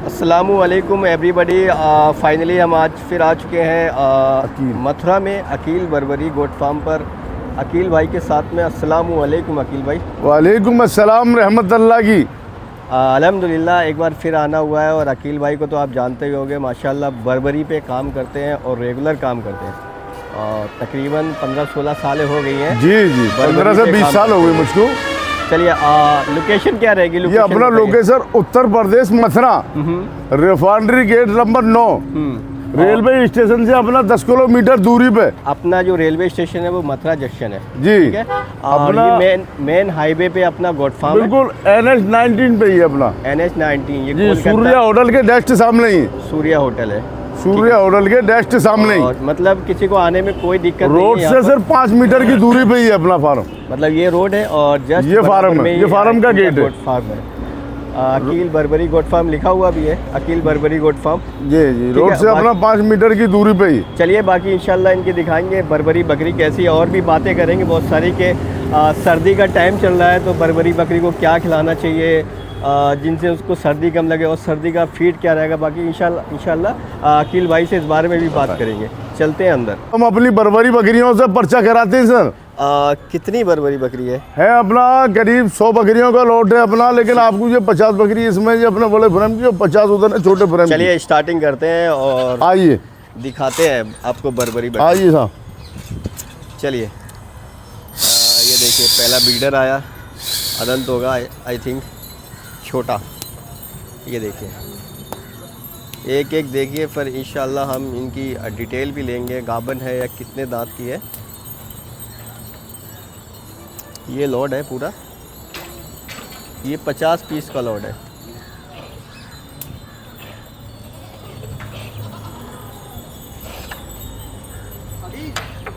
अस्सलामुअलैकुम everybody. Finally हम आज फिर आ चुके हैं मथुरा में अकील बर्बरी गोट फार्म पर अकील भाई के साथ में। अस्सलामुअलैकुम अकील भाई। वालेकुम अस्सलाम रहमतुल्लाह की। अल्हम्दुलिल्लाह एक बार फिर आना हुआ है और अकील भाई को तो आप जानते ही होंगे, माशाल्लाह बर्बरी पे काम करते हैं और रेगुलर काम करते हैं और तकरीबन 15-16 साल हो गई हैं। जी जी 15 से 20 साल हो गए मुझको। चलिए लोकेशन क्या रहेगी? ये अपना location Uttar Pradesh Mathura, refinery gate number 9, railway station से अपना 10 किलोमीटर दूरी पे। अपना जो रेलवे स्टेशन है वो मथुरा जंक्शन है जी। ठीक है। और ये मेन हाईवे पे अपना गोट फार्म बिल्कुल NH 19 पे ही अपना NH 19। ये सूर्या होटल के जस्ट सामने ही। सूर्या होटल है, सूर्या होटल के जस्ट सामने ही। और मतलब किसी को आने में कोई दिक्कत रोड नहीं से सिर्फ 5 मीटर की दूरी पे ही है अपना फार्म। मतलब ये रोड है और जस्ट ये फार्म है, ये फार्म का गेट है। गोट फार्म है, अकील बर्बरी गोट फार्म लिखा हुआ भी है, अकील बर्बरी गोट फार्म। जी जी रोड से अपना 5 मीटर की दूरी पे ही। चलिए बाकी इंशाल्लाह इनकी दिखाएंगे बर्बरी बकरी कैसी है और भी बातें करेंगे बहुत सारी के सर्दी का टाइम चल रहा है तो बर्बरी बकरी को क्या खिलाना चाहिए जिनसे उसको सर्दी कम लगे और सर्दी का फीड क्या रहेगा। बाकी इंशाल्लाह अकील भाई से इस बारे में भी बात करेंगे। चलते हैं अंदर। हम अपनी बर्बरी बकरियों से पर्चा कराते हैं सर। कितनी बर्बरी बकरी है अपना करीब 100 बकरियों का लॉट है अपना, लेकिन आपको ये 50 बकरी इसमें ये अपने बड़े फ्रेम की 50 उधर छोटे फ्रेम। चलिए स्टार्टिंग करते हैं और आइए दिखाते हैं आपको बर्बरी बकरी। आइए साहब। चलिए ये देखिए पहला ब्रीडर आया, अदंत होगा आई थिंक, छोटा। ये देखिए एक एक देखिए, फिर इंशाल्लाह हम इनकी डिटेल भी लेंगे, गाबन है या कितने दांत की है। ये लॉट है पूरा, ये 50 पीस का लॉट है।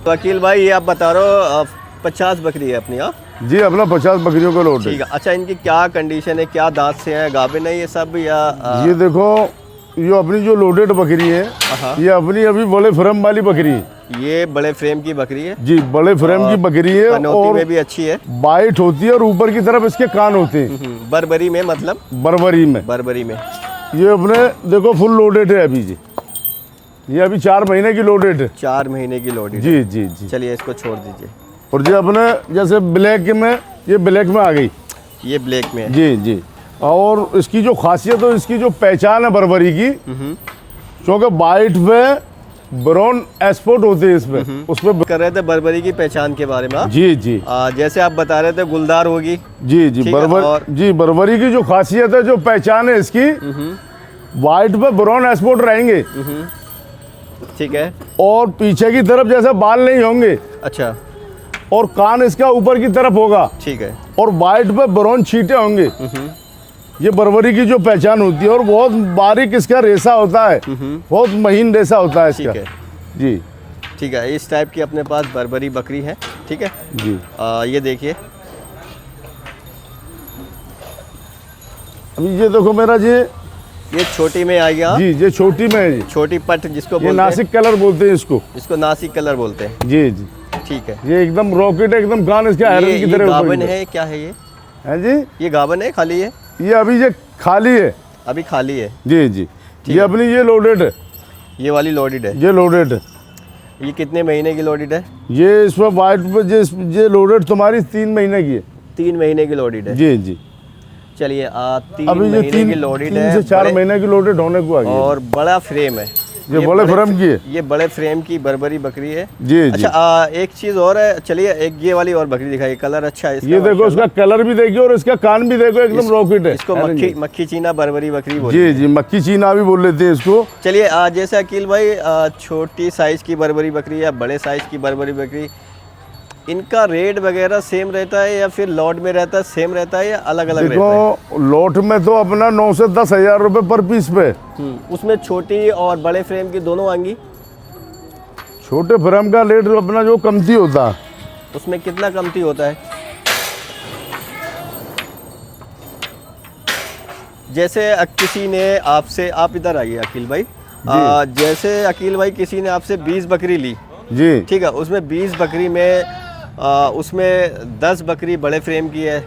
तो अकील भाई ये आप बता रहे हो 50 बकरी है अपनी? हाँ जी अपना 50 बकरियों का लॉट है। ठीक है। अच्छा इनकी क्या कंडीशन है, क्या दांत से है, गाभिन है ये सब या ये देखो ये अपनी जो लोडेड बकरी है ये अपनी अभी बड़े फ्रेम वाली बकरी है। ये बड़े फ्रेम की बकरी है जी, बड़े फ्रेम की बकरी है और में भी अच्छी है, बाइट होती है और ऊपर की तरफ इसके कान होते हैं। बर्बरी में मतलब बर्बरी में ये अपने देखो फुल लोडेड है अभी जी। ये अभी 4 महीने की लोडेड है। 4 महीने की लोडेड जी जी जी। चलिए इसको छोड़ दीजिए। और ये अपने जैसे ब्लैक में, ये ब्लैक में आ गई, ये ब्लैक में है। जी जी। और इसकी जो खासियत है, इसकी जो पहचान है बर्बरी की, क्योंकि बाइट पे ब्राउन स्पॉट होते हैं इसमें, उसमें कर रहे थे बर्बरी की पहचान के बारे में। जी जी जैसे आप बता रहे थे गुलदार होगी। जी जी बर्बरी की जो खासियत है, जो पहचान है इसकी, वाइट पे ब्राउन स्पॉट रहेंगे। ठीक है। और पीछे की तरफ जैसे बाल नहीं होंगे। अच्छा। और कान इसका ऊपर की तरफ होगा। ठीक है। और वाइट पे ब्राउन छींटे होंगे। ये बर्बरी की जो पहचान होती है। और बहुत बारीक इसका रेसा होता है, बहुत महीन रेसा होता है इसका। ठीक है जी। ठीक है, इस टाइप की अपने पास बर्बरी बकरी है। ठीक है जी। ये देखिए अभी ये देखो मेरा ये छोटी में आ गया। जी ये छोटी में है, छोटी पट जिसको ये नासिक कलर बोलते हैं इसको। इसको नासिक कलर बोलते हैं। जी जी। ठीक है। ये एकदम रॉकेट, एकदम कान इसका आयरन की तरह। गाबन है क्या है ये? है जी, ये गाबन है खाली है? ये अभी ये खाली है, अभी खाली है। जी जी। ये अपनी ये लोडेड है, ये वाली लोडेड है। ये लोडेड है। ये कितने महीने की लोडेड है? ये इसमें वाइट पे ये लोडेड तुम्हारी 3 महीने की है। 3 महीने की लोडेड है। जी जी। चलिए 3 अभी ये 3 की लोडेड है, 3 से 4 महीने की लोडेड होने को आ गई। और बड़ा फ्रेम है, ये बड़े फ्रेम की है। ये बड़े फ्रेम की बर्बरी बकरी है। जी। अच्छा एक चीज और है, चलिए एक ये वाली और बकरी दिखाइए, कलर अच्छा है इसका। ये देखो इसका कलर भी देखिए और इसका कान भी देखो, एकदम रॉकेट है। इसको मक्खी चीना बर्बरी बकरी बोलते हैं। जी जी मक्खी चीना भी बोल लेते हैं इसको। चलिए जैसे अकील भाई छोटी साइज की बर्बरी बकरी या बड़े साइज की बर्बरी बकरी, इनका रेट वगैरह सेम रहता है या फिर लॉट में रहता है सेम रहता है या अलग अलग रहता है? देखो लॉट में तो अपना 9 से 10 हज़ार रुपये पर पीस पे। उसमें छोटी और बड़े फ्रेम की दोनों आएंगी। छोटे फ्रेम का रेट अपना जो कमती होता है, उसमें कितना कमती होता है? जैसे किसी ने आपसे, आप इधर आइए अकील भाई, जैसे अकील भाई किसी ने आपसे 20 बकरी ली जी, ठीक है, उसमें 20 बकरी में उसमें 10 बकरी बड़े फ्रेम की है,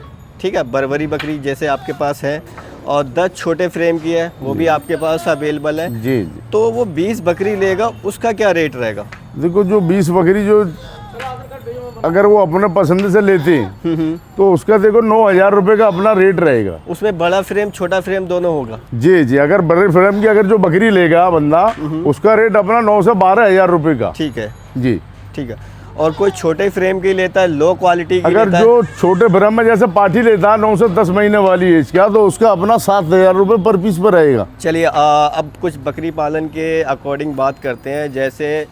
ठीक है, बर्बरी बकरी जैसे आपके पास है, और 10 छोटे फ्रेम की है, वो भी आपके पास अवेलेबल है। जी जी। तो वो 20 बकरी लेगा, उसका क्या रेट रहेगा? देखो जो 20 बकरी जो अगर वो अपने पसंद से लेते हैं तो उसका देखो 9,000 रुपये का अपना रेट रहेगा। उसमें बड़ा फ्रेम छोटा फ्रेम दोनों होगा? जी जी। अगर बड़े फ्रेम की अगर जो बकरी लेगा बंदा, उसका रेट अपना 9 से 12,000 रुपये का। ठीक है जी ठीक है। और कोई छोटे फ्रेम की लेता है, लो क्वालिटी की अगर लेता है? जो छोटे फ्रेम में जैसे पार्टी लेता है 9 से 10 महीने वाली एज का, तो उसका अपना 7,000 रुपये पर पीस पर रहेगा। चलिए अब कुछ बकरी पालन के अकॉर्डिंग बात करते हैं। जैसे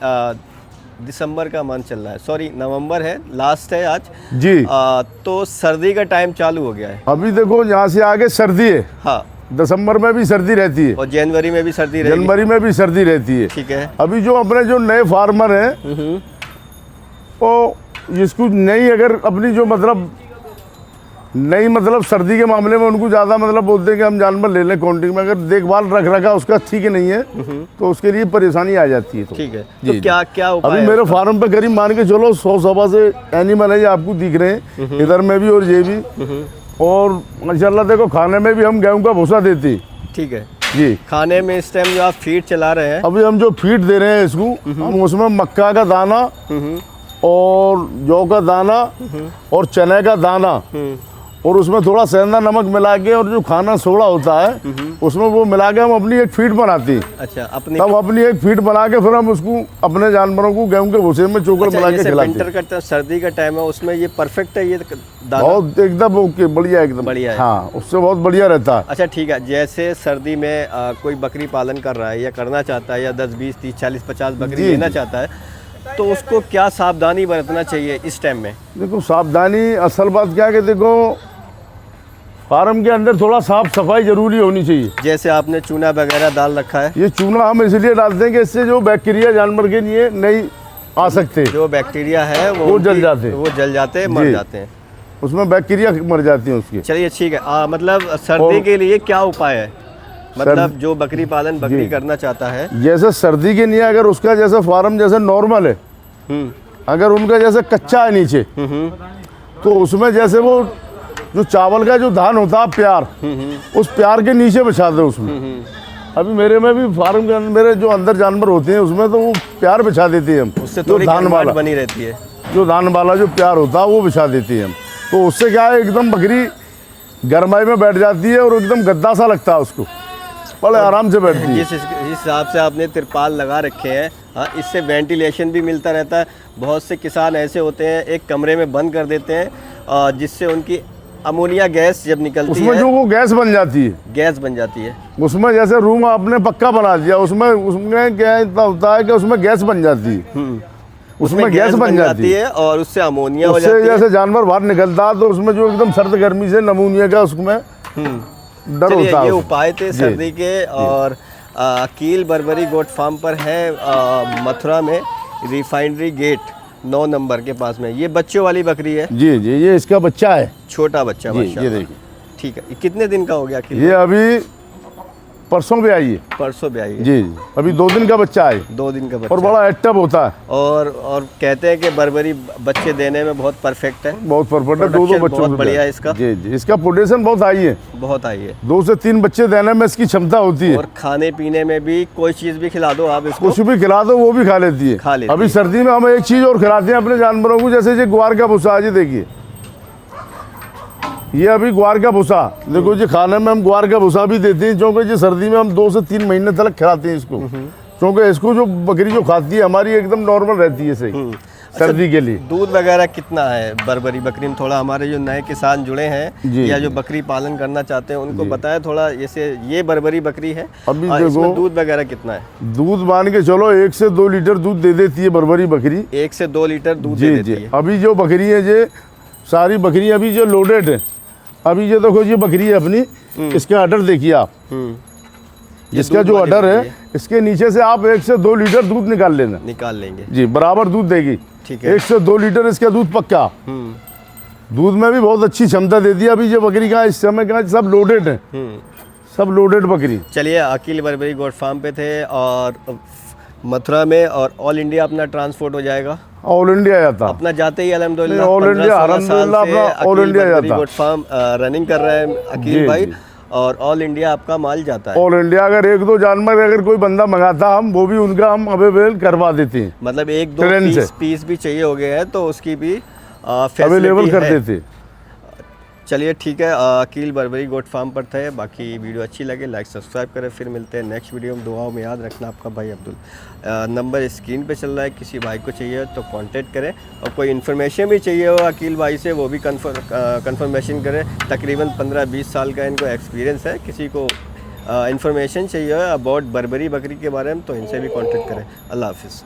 दिसंबर का मंथ चल रहा है, सॉरी नवंबर है, लास्ट है आज जी। तो सर्दी का टाइम चालू हो गया है। अभी देखो यहाँ से आगे सर्दी है। हाँ, दिसंबर में भी सर्दी रहती है और जनवरी में भी सर्दी रहेगी। जनवरी में भी सर्दी रहती है। ठीक है। अभी जो अपने जो नए फार्मर हैं वो इसको नई अगर अपनी जो मतलब नई मतलब सर्दी के मामले में उनको ज़्यादा मतलब बोलते हैं कि हम जानवर ले लें क्वांटिटी में, अगर देखभाल रख रखा उसका ठीक नहीं है तो उसके लिए परेशानी आ जाती है। तो ठीक है, जी, तो क्या क्या उपाय अभी है मेरे उसका? फार्म पे करीब मान के चलो 100 सवा से एनिमल है, ये आपको दिख रहे हैं इधर में भी और ये भी। और माशाल्लाह देखो खाने में भी हम गेहूं का भूसा देते हैं। ठीक है जी। खाने में इस टाइम जो आप फीड चला रहे हैं, अभी हम जो फीड दे रहे हैं इसको, हम उसमें मक्का का दाना और जौ का दाना और चने का दाना और उसमें थोड़ा सेंधा नमक मिला के और जो खाना सोडा होता है उसमें वो मिला के हम अपनी एक फीड बनाते हैं। अच्छा, अपनी तब अपनी एक फीड बना के फिर हम उसको अपने जानवरों को गेहूं के भूसे में चोकर मिला के जैसे खिलाते विंटर हैं। का सर्दी का टाइम है, उसमें ये परफेक्ट है ये दाना? बहुत एकदम ओके, बढ़िया एकदम बढ़िया है। हाँ, उससे बहुत बढ़िया रहता है। अच्छा ठीक है। जैसे सर्दी में कोई बकरी पालन कर रहा है या करना चाहता है, या 10 20 30 40 50 बकरी जी, लेना जी। चाहता है, तो उसको क्या सावधानी बरतना चाहिए इस टाइम में? देखो सावधानी असल बात क्या है कि देखो फार्म के अंदर थोड़ा साफ सफाई जरूरी होनी चाहिए। जैसे आपने चूना वगैरह डाल रखा है, ये चूना हम इसलिए डालते हैं कि इससे जो बैक्टीरिया जानवर के लिए नहीं आ सकते, जो बैक्टीरिया है वो जल जाते हैं। वो जल जाते हैं, मर जी। जाते हैं। उसमें बैक्टीरिया मर जाती हैं उसके। चलिए ठीक है। मतलब सर्दी के लिए क्या उपाय है? मतलब जो बकरी पालन बकरी जी। करना चाहता है, जैसे सर्दी के लिए अगर उसका जैसे फार्म जैसे नॉर्मल है, अगर उनका जैसे कच्चा है नीचे, तो उसमें जैसे वो जो चावल का जो धान होता है प्यार, उस प्यार के नीचे बिछा दो उसमें। अभी मेरे में भी फार्म के अंदर मेरे जो अंदर जानवर होते हैं उसमें तो वो प्यार बिछा देते हैं हम। उससे जो थोड़ी धान वाला बनी रहती है, जो धान वाला जो प्यार होता है वो बिछा देते हैं हम। तो उससे क्या है, एकदम बकरी गरमाई में बैठ जाती है और एकदम गद्दा सा लगता है उसको, बड़े आराम से बैठती है। जिस हिसाब से आपने तिरपाल लगा रखे हैं, हाँ, इससे वेंटिलेशन भी मिलता रहता है। बहुत से किसान ऐसे होते हैं एक कमरे में बंद कर देते हैं, जिससे उनकी अमोनिया गैस जब निकलती उसमें है, जो वो गैस बन जाती है, गैस बन जाती है। उसमें जैसे रूम आपने पक्का बना दिया, उसमें उसमें क्या इतना होता है कि उसमें गैस बन जाती है, उसमें गैस बन जाती है और उससे अमोनिया हो उससे जाती है। जैसे जानवर बाहर निकलता है तो उसमें जो एकदम सर्द गर्मी से नमूनिया का उसमें डर चलिए, होता है। ये उपाय थे सर्दी के। और अकील बर्बरी गोट फार्म पर है मथुरा में, रिफाइनरी गेट 9 नंबर के पास में। ये बच्चों वाली बकरी है? जी जी, ये इसका बच्चा है। छोटा बच्चा, जी, माशाल्लाह। ये देखिए, ठीक है। ये कितने दिन का हो गया अकील? ये अभी परसों भी आई है। परसों भी आई है। जी जी, अभी 2 दिन का बच्चा है 2 दिन का बच्चा। और बड़ा एक्टिव होता है। और कहते हैं कि बर्बरी बच्चे देने में बहुत परफेक्ट है, बहुत परफेक्ट है। 2 Production बच्चों बहुत से बढ़िया बढ़िया। है इसका। जी जी, इसका पोटेंशियल बहुत हाई है, बहुत आई है। 2 से 3 बच्चे देने में इसकी क्षमता होती है। और खाने पीने में भी कोई चीज़ भी खिला दो आप इसको, कुछ भी खिला दो वो भी खा लेती खा है। लेती अभी है। सर्दी में हम एक चीज और खिलाते हैं अपने जानवरों को, जैसे ये ग्वार का भूसा है। जी देखिए, ये अभी ग्वार का भूसा, देखो जी खाने में हम ग्वार का भूसा भी देते हैं, क्योंकि जी सर्दी में हम 2 से 3 महीने तक खिलाते हैं इसको, क्योंकि इसको जो बकरी जो खाती है हमारी एकदम नॉर्मल रहती है सही सर्दी के लिए। दूध वगैरह कितना है बर्बरी बकरी में? थोड़ा हमारे जो नए किसान जुड़े हैं जी, या जो बकरी पालन करना चाहते हैं उनको बताया थोड़ा। जैसे ये बर्बरी बकरी है, अभी और देखो इसमें दूध वगैरह कितना है? दूध मान के चलो 1 से 2 लीटर दूध दे देती है बर्बरी बकरी। 1 से 2 लीटर दूध दे जी देती जी। है। अभी जो बकरी है ये सारी बकरी अभी जो लोडेड है, अभी ये देखो ये बकरी है अपनी, इसका अडर देखिए आप, ये इसका दूध जो वाली अडर बकरी है इसके नीचे से आप 1 से 2 लीटर दूध निकाल लेना। निकाल लेंगे। जी, बराबर दूध देगी। ठीक है। 1 से 2 लीटर इसका दूध पक्का। दूध में भी बहुत अच्छी क्षमता देती है। अभी ये बकरी का इस समय का सब लोडेड है, सब लोडेड बकरी। चलिए, अकील बर्बरी गोट फार्म पे थे और मथुरा में, और ऑल इंडिया अपना ट्रांसपोर्ट हो जाएगा? ऑल इंडिया जाता। अपना जाते ही अल्हम्दुलिल्लाह ऑल इंडिया 15-16 साल अल्हम्दुलिल्लाह से अपना ऑल अकील इंडिया बर्बरी जाता। गोट फार्म रनिंग कर रहे हैं अकील जी, भाई। जी। और ऑल इंडिया आपका माल जाता है? All India. अगर एक दो जानवर अगर कोई बंदा मंगाता हम वो भी उनका हम अवेलेबल करवा देते हैं। मतलब एक दो ट्रेन से पीस भी चाहिए हो गए हैं तो उसकी भी अवेलेबल कर देते। चलिए ठीक है, अकील बर्बरी गोट फार्म पर थे। बाकी वीडियो अच्छी लगे लाइक सब्सक्राइब करें, फिर मिलते हैं नेक्स्ट वीडियो में। दुआओं में याद रखना आपका भाई अब्दुल। नंबर स्क्रीन पे चल रहा है, किसी भाई को चाहिए तो कांटेक्ट करें, और कोई इन्फॉर्मेशन भी चाहिए हो अकील भाई से वो भी कंफर्मेशन करें। तकरीबन 15-20 साल का इनको एक्सपीरियंस है। किसी को इन्फॉर्मेशन चाहिए अबाउट बर्बरी बकरी के बारे में तो इनसे भी कांटेक्ट करें। अल्लाह हाफिज़।